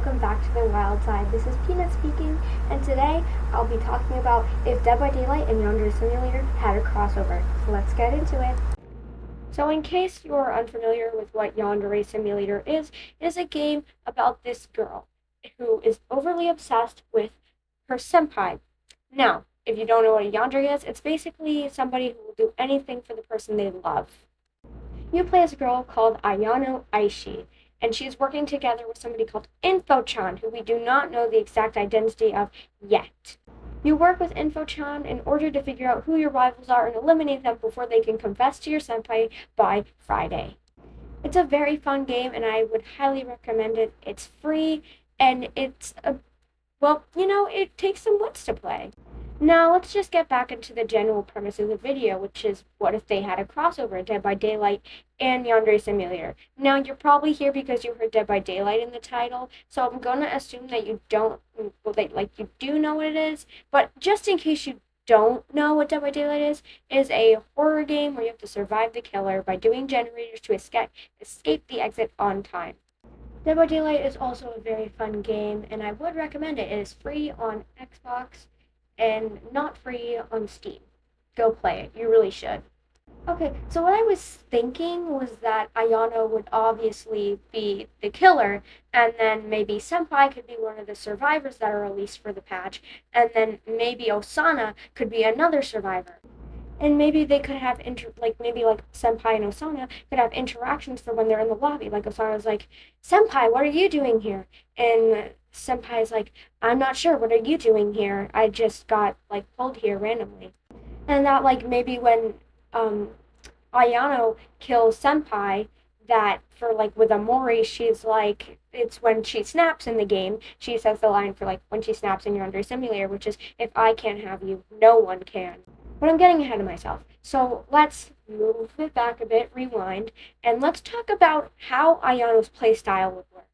welcome back to the Wild Side. This is Peanut speaking, and today I'll be talking about if Dead by Daylight and Yandere Simulator had a crossover. So let's get into it. So in case you're unfamiliar with what Yandere Simulator is, it is a game about this girl who is overly obsessed with her senpai. Now, if you don't know what a yandere is, it's basically somebody who will do anything for the person they love. You play as a girl called Ayano Aishi, and she's working together with somebody called Info-chan, who we do not know the exact identity of yet. You work with Info-chan in order to figure out who your rivals are and eliminate them before they can confess to your senpai by Friday. It's a very fun game, and I would highly recommend it. It's free, and it takes some wits to play. Now, let's just get back into the general premise of the video, which is what if they had a crossover, Dead by Daylight and Yandere Simulator. Now, you're probably here because you heard Dead by Daylight in the title, so I'm going to assume that you you do know what it is, but just in case you don't know what Dead by Daylight is a horror game where you have to survive the killer by doing generators to escape the exit on time. Dead by Daylight is also a very fun game, and I would recommend it. It is free on Xbox and not free on Steam. Go play it. You really should. Okay, so what I was thinking was that Ayano would obviously be the killer, and then maybe Senpai could be one of the survivors that are released for the patch, and then maybe Osana could be another survivor. And maybe they could have Senpai and Osana could have interactions for when they're in the lobby. Like Osana's like, Senpai, what are you doing here? And Senpai's like, I'm not sure, what are you doing here? I just got pulled here randomly. And that maybe when Ayano kills Senpai, that for with Amori, she's like, it's when she snaps in the game, she says the line for when she snaps in Yandere Simulator, which is, if I can't have you, no one can. But I'm getting ahead of myself. So let's move it back a bit, rewind, and let's talk about how Ayano's playstyle would work.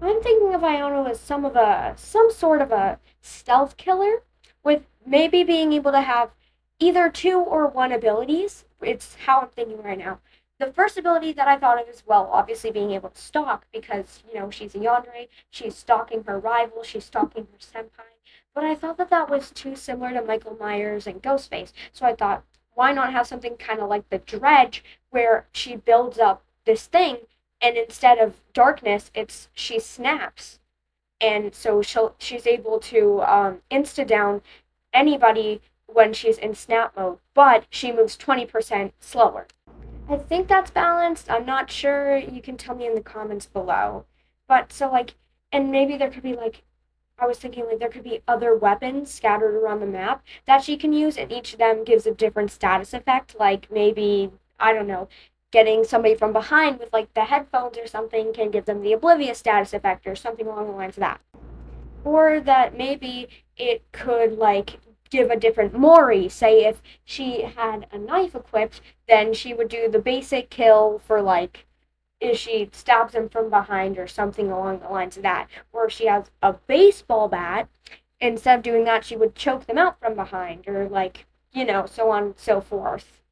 I'm thinking of Ayano as some sort of a stealth killer, with maybe being able to have either 2 or 1 abilities. It's how I'm thinking right now. The first ability that I thought of is, well, obviously being able to stalk, because, she's a yandere, she's stalking her rival, she's stalking her senpai. But I thought that was too similar to Michael Myers and Ghostface. So I thought, why not have something kind of like the Dredge, where she builds up this thing, and instead of darkness, she snaps. And so she's able to insta-down anybody when she's in snap mode, but she moves 20% slower. I think that's balanced. I'm not sure. You can tell me in the comments below. But and maybe there could be I was thinking there could be other weapons scattered around the map that she can use, and each of them gives a different status effect. Like maybe, I don't know, getting somebody from behind with the headphones or something can give them the oblivious status effect or something along the lines of that. Or that maybe it could give a different Mori. Say if she had a knife equipped, then she would do the basic kill for if she stabs him from behind or something along the lines of that. Or if she has a baseball bat, instead of doing that, she would choke them out from behind, or so on and so forth.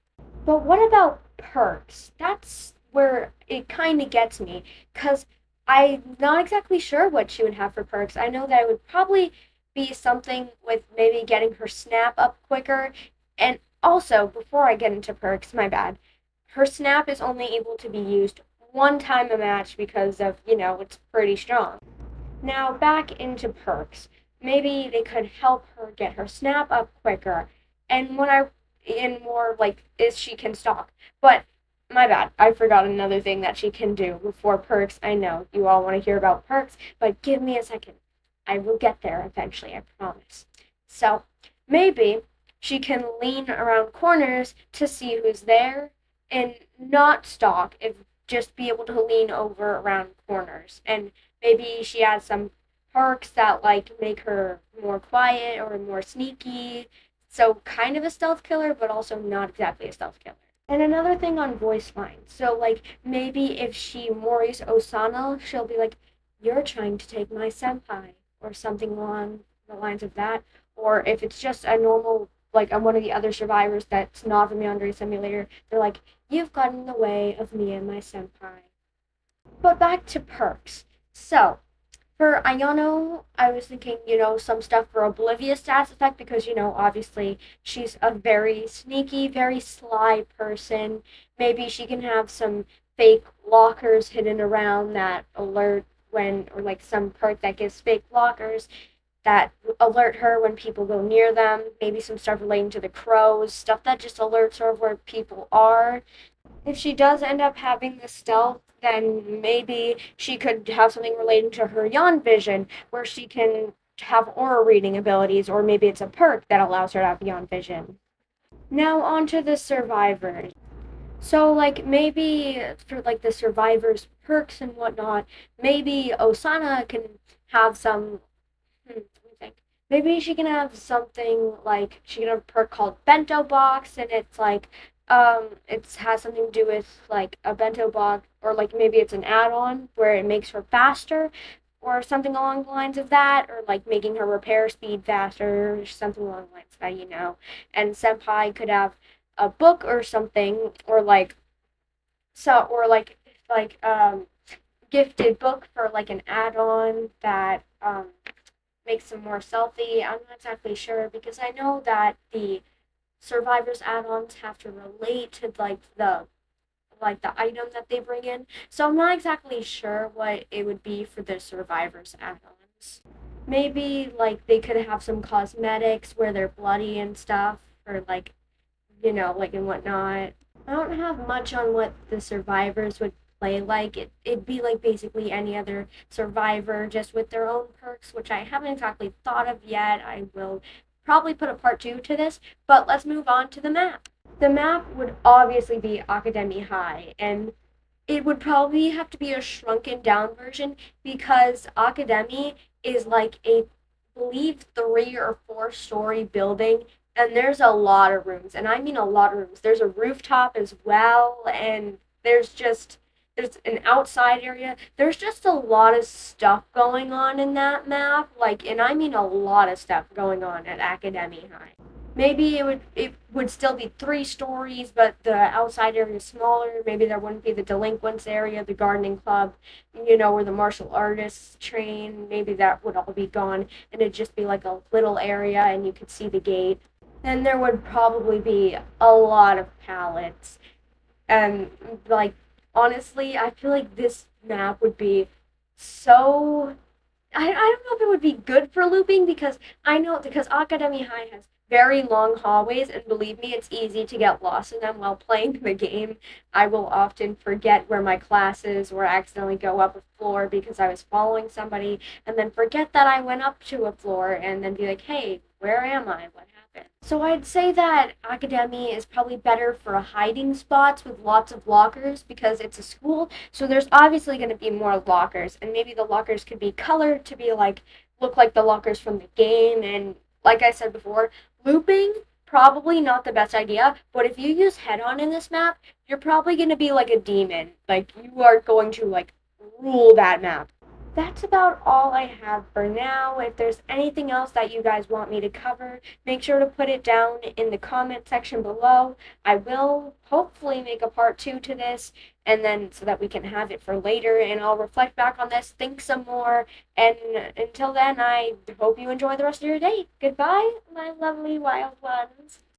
But what about perks? That's where it kind of gets me, because I'm not exactly sure what she would have for perks. I know that it would probably be something with maybe getting her snap up quicker, and also, before I get into perks, my bad, her snap is only able to be used 1 time a match because of, it's pretty strong. Now, back into perks. Maybe they could help her get her snap up quicker, and is she can stalk. But, my bad, I forgot another thing that she can do before perks. I know, you all want to hear about perks, but give me a second. I will get there eventually, I promise. So, maybe she can lean around corners to see who's there, and not stalk, just be able to lean over around corners. And maybe she has some perks that make her more quiet or more sneaky. So kind of a stealth killer, but also not exactly a stealth killer. And another thing on voice lines. So maybe if she Mori's Osana, she'll be like, you're trying to take my senpai, or something along the lines of that. Or if it's just a normal I'm one of the other survivors that's not from Yandere Simulator, they're like, you've gotten in the way of me and my senpai. But back to perks. So, For Ayano, I was thinking, some stuff for Oblivious stats effect because, obviously she's a very sneaky, very sly person. Maybe she can have some fake lockers hidden around that alert when, or like some perk that gives fake lockers that alert her when people go near them. Maybe some stuff relating to the crows, stuff that just alerts her of where people are. If she does end up having the stealth, then maybe she could have something relating to her Yan vision, where she can have aura reading abilities, or maybe it's a perk that allows her to have Yan vision. Now on to the survivors. So like maybe for like the survivors perks and whatnot, maybe Osana can have some let me think. Maybe she can have something like she can have a perk called Bento Box, and it's like it has something to do with like a bento box, or like maybe it's an add-on where it makes her faster, or something along the lines of that, or like making her repair speed faster, or something along the lines of that. And Senpai could have a book or something, or like or like gifted book for like an add-on that makes them more stealthy. I'm not exactly sure because I know that the survivors add-ons have to relate to like the item that they bring in. So I'm not exactly sure what it would be for the survivors add-ons. Maybe like they could have some cosmetics where they're bloody and stuff, or like like and whatnot. I don't have much on what the survivors would play like. It'd be like basically any other survivor, just with their own perks, which I haven't exactly thought of yet. I will probably put a part two to this, but let's move on to the map. The map would obviously be Academy High, and it would probably have to be a shrunken down version because Academy is like a, I believe, 3 or 4 story building, and there's a lot of rooms, and I mean a lot of rooms. There's a rooftop as well, and there's an outside area. There's just a lot of stuff going on in that map, like, and I mean a lot of stuff going on at Academy High. Maybe it would still be 3 stories, but the outside area is smaller. Maybe there wouldn't be the delinquents area, the gardening club, where the martial artists train. Maybe that would all be gone, and it'd just be like a little area, and you could see the gate. Then there would probably be a lot of pallets, and like honestly, I feel like this map would be so I don't know if it would be good for looping because I know because Academy High has very long hallways, and believe me, it's easy to get lost in them while playing the game. I will often forget where my class is or accidentally go up a floor because I was following somebody, and then forget that I went up to a floor and then be like, hey, where am I? What happened? So I'd say that Academy is probably better for hiding spots with lots of lockers because it's a school, so there's obviously going to be more lockers, and maybe the lockers could be colored to be like look like the lockers from the game. And like I said before, looping probably not the best idea, but if you use head on in this map, you're probably going to be like a demon. Like you are going to like rule that map. That's about all I have for now. If there's anything else that you guys want me to cover, make sure to put it down in the comment section below. I will hopefully make a part two to this, and then so that we can have it for later, and I'll reflect back on this, think some more, and until then, I hope you enjoy the rest of your day. Goodbye, my lovely wild ones.